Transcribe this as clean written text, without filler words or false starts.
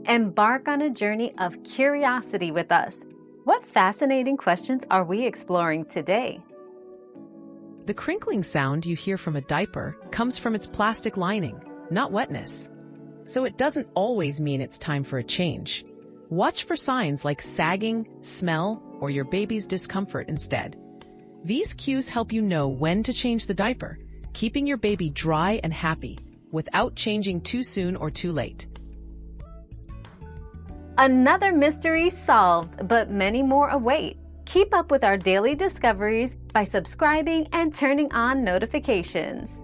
Embark on a journey of curiosity with us. What fascinating questions are we exploring today? The crinkling sound you hear from a diaper comes from its plastic lining, not wetness. So it doesn't always mean it's time for a change. Watch for signs like sagging, smell, or your baby's discomfort instead. These cues help you know when to change the diaper, keeping your baby dry and happy without changing too soon or too late. Another mystery solved, but many more await. Keep up with our daily discoveries by subscribing and turning on notifications.